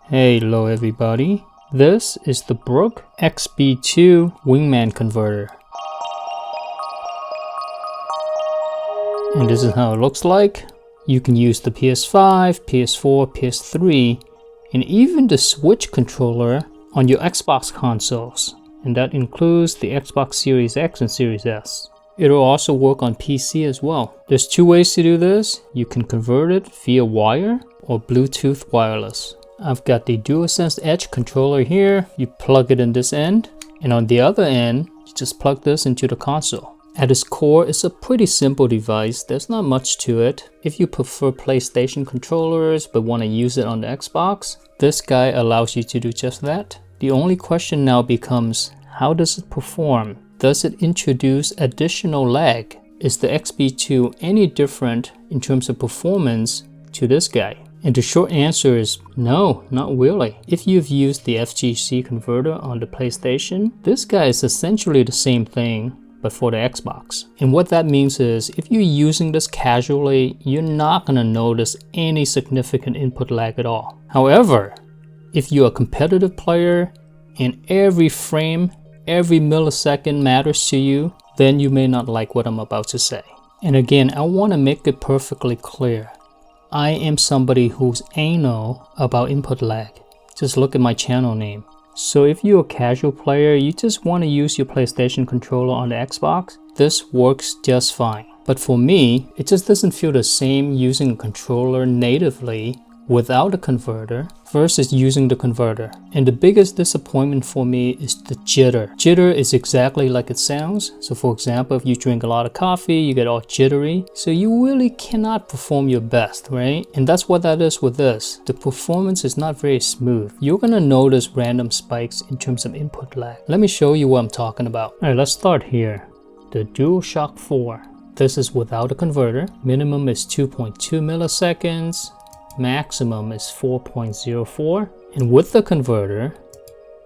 Hello everybody, this is the Brook XB2 Wingman converter. And this is how it looks like. You can use the PS5, PS4, PS3, and even the Switch controller on your Xbox consoles. And that includes the Xbox Series X and Series S. It'll also work on PC as well. There's two ways to do this. You can convert it via wire or Bluetooth wireless. I've got the DualSense Edge controller here. You plug it in this end, and on the other end, you just plug this into the console. At its core, it's a pretty simple device. There's not much to it. If you prefer PlayStation controllers but want to use it on the Xbox, this guy allows you to do just that. The only question now becomes, how does it perform? Does it introduce additional lag? Is the XB2 any different in terms of performance to this guy? And the short answer is no, not really. If you've used the FGC converter on the PlayStation, this guy is essentially the same thing, but for the Xbox. And what that means is, if you're using this casually, you're not gonna notice any significant input lag at all. However, if you're a competitive player and every frame, every millisecond matters to you, then you may not like what I'm about to say. And again, I wanna make it perfectly clear. I am somebody who's anal about input lag. Just look at my channel name. So if you're a casual player, you just want to use your PlayStation controller on the Xbox, this works just fine. But for me, it just doesn't feel the same using a controller natively without a converter versus using the converter. And the biggest disappointment for me is the jitter. Jitter is exactly like it sounds. So for example, if you drink a lot of coffee, you get all jittery. So you really cannot perform your best, right? And that's what that is with this. The performance is not very smooth. You're gonna notice random spikes in terms of input lag. Let me show you what I'm talking about. All right, let's start here. The DualShock 4. This is without a converter. Minimum is 2.2 milliseconds. Maximum is 4.04, and with the converter,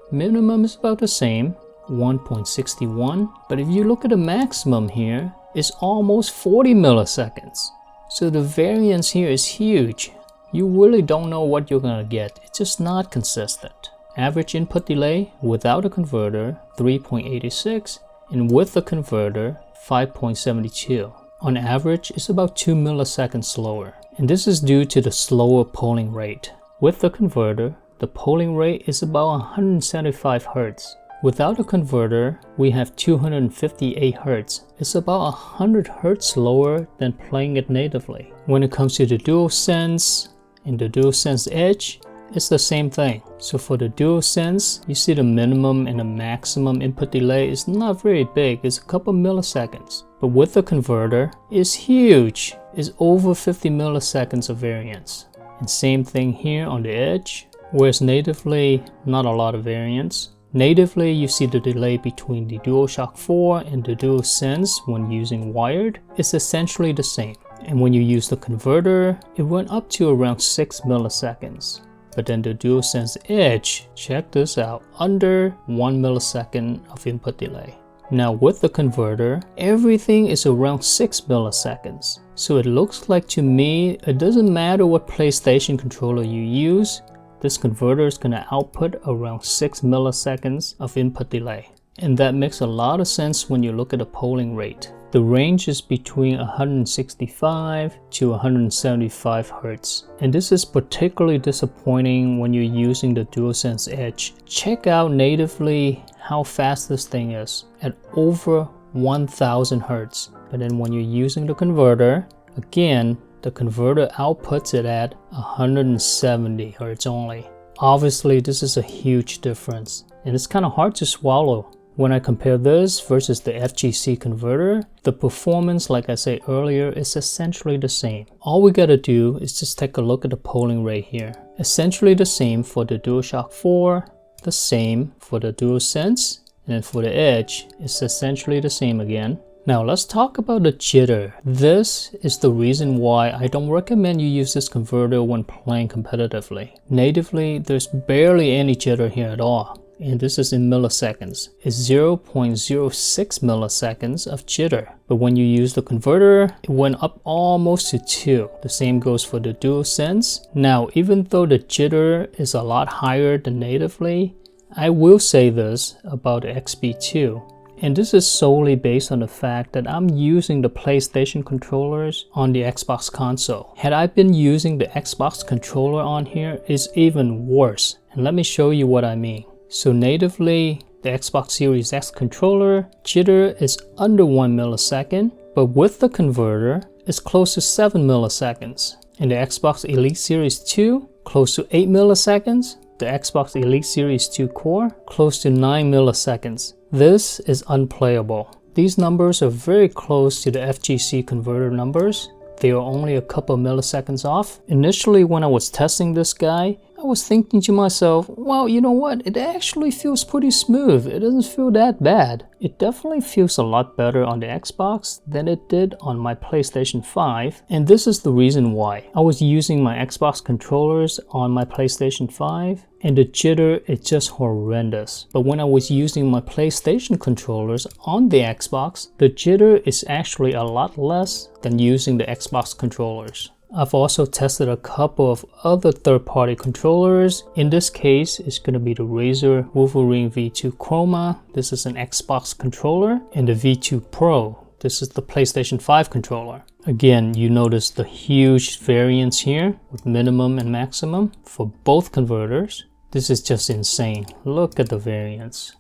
minimum is about the same, 1.61, but if you look at the maximum here, it's almost 40 milliseconds. So the variance here is huge. You really don't know what you're gonna get. It's just not consistent. Average input delay without a converter, 3.86, and with the converter, 5.72. On average, it's about 2 milliseconds slower. And this is due to the slower polling rate. With the converter, the polling rate is about 175 Hz. Without a converter, we have 258 Hz. It's about 100 Hz slower than playing it natively. When it comes to the DualSense and the DualSense Edge, it's the same thing. So for the DualSense, you see the minimum and the maximum input delay is not very big, it's a couple milliseconds. But with the converter, it's huge. It's over 50 milliseconds of variance. And same thing here on the Edge, whereas natively, not a lot of variance. Natively, you see the delay between the DualShock 4 and the DualSense when using wired is essentially the same. And when you use the converter, it went up to around 6 milliseconds. But then the DualSense Edge, check this out, under 1 millisecond of input delay. Now with the converter, everything is around 6 milliseconds. So it looks like to me, it doesn't matter what PlayStation controller you use, this converter is going to output around 6 milliseconds of input delay. And that makes a lot of sense when you look at the polling rate. The range is between 165 to 175 Hz. And this is particularly disappointing when you're using the DualSense Edge. Check out natively how fast this thing is, at over 1000 Hz. But then when you're using the converter, again, the converter outputs it at 170 Hz only. Obviously, this is a huge difference, and it's kind of hard to swallow. When I compare this versus the FGC converter, the performance, like I said earlier, is essentially the same. All we gotta do is just take a look at the polling rate here. Essentially the same for the DualShock 4, the same for the DualSense, and then for the Edge, it's essentially the same again. Now let's talk about the jitter. This is the reason why I don't recommend you use this converter when playing competitively. Natively, there's barely any jitter here at all. and this is in milliseconds, is 0.06 milliseconds of jitter. But when you use the converter, it went up almost to 2. The same goes for the DualSense. Now, even though the jitter is a lot higher than natively, I will say this about the XB2. And this is solely based on the fact that I'm using the PlayStation controllers on the Xbox console. Had I been using the Xbox controller on here, it's even worse. And let me show you what I mean. So natively, the Xbox Series X controller, jitter is under 1 millisecond, but with the converter, it's close to 7 milliseconds. In the Xbox Elite Series 2, close to 8 milliseconds. The Xbox Elite Series 2 Core, close to 9 milliseconds. This is unplayable. These numbers are very close to the FGC converter numbers. They are only a couple milliseconds off. Initially, when I was testing this guy, I was thinking to myself, well, you know what? It actually feels pretty smooth. It doesn't feel that bad. It definitely feels a lot better on the Xbox than it did on my PlayStation 5. And this is the reason why. I was using my Xbox controllers on my PlayStation 5, and the jitter is just horrendous. But when I was using my PlayStation controllers on the Xbox, the jitter is actually a lot less than using the Xbox controllers. I've also tested a couple of other third-party controllers. In this case, it's going to be the Razer Wolverine V2 Chroma. This is an Xbox controller. And the V2 Pro. This is the PlayStation 5 controller. Again, you notice the huge variance here with minimum and maximum for both converters. This is just insane. Look at the variance.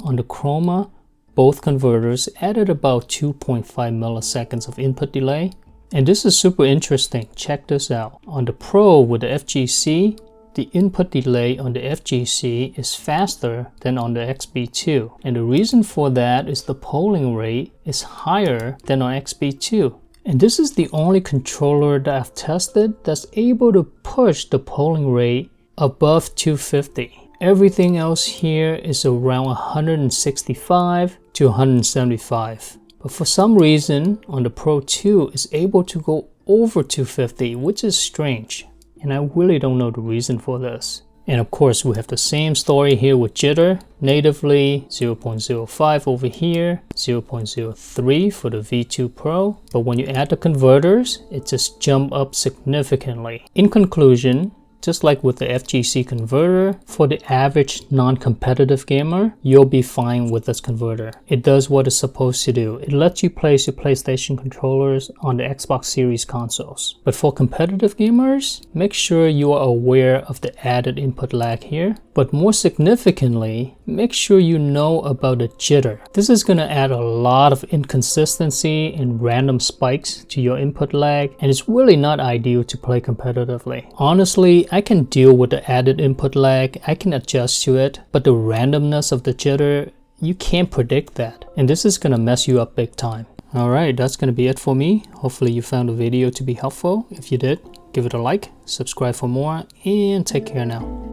On the Chroma, both converters added about 2.5 milliseconds of input delay. And this is super interesting. Check this out. On the Pro with the FGC, the input delay on the FGC is faster than on the XB2. And the reason for that is the polling rate is higher than on XB2. And this is the only controller that I've tested that's able to push the polling rate above 250. Everything else here is around 165 to 175. But for some reason, on the Pro 2, it's able to go over 250, which is strange. And I really don't know the reason for this. And of course, we have the same story here with jitter. Natively, 0.05 over here, 0.03 for the V2 Pro. But when you add the converters, it just jumps up significantly. In conclusion, just like with the FGC converter, for the average non-competitive gamer, you'll be fine with this converter. It does what it's supposed to do. It lets you place your PlayStation controllers on the Xbox Series consoles. But for competitive gamers, make sure you are aware of the added input lag here. But more significantly, make sure you know about the jitter. This is going to add a lot of inconsistency and random spikes to your input lag, and it's really not ideal to play competitively. Honestly, I can deal with the added input lag, I can adjust to it, but the randomness of the jitter, you can't predict that. And this is going to mess you up big time. Alright, that's going to be it for me. Hopefully you found the video to be helpful. If you did, give it a like, subscribe for more, and take care now.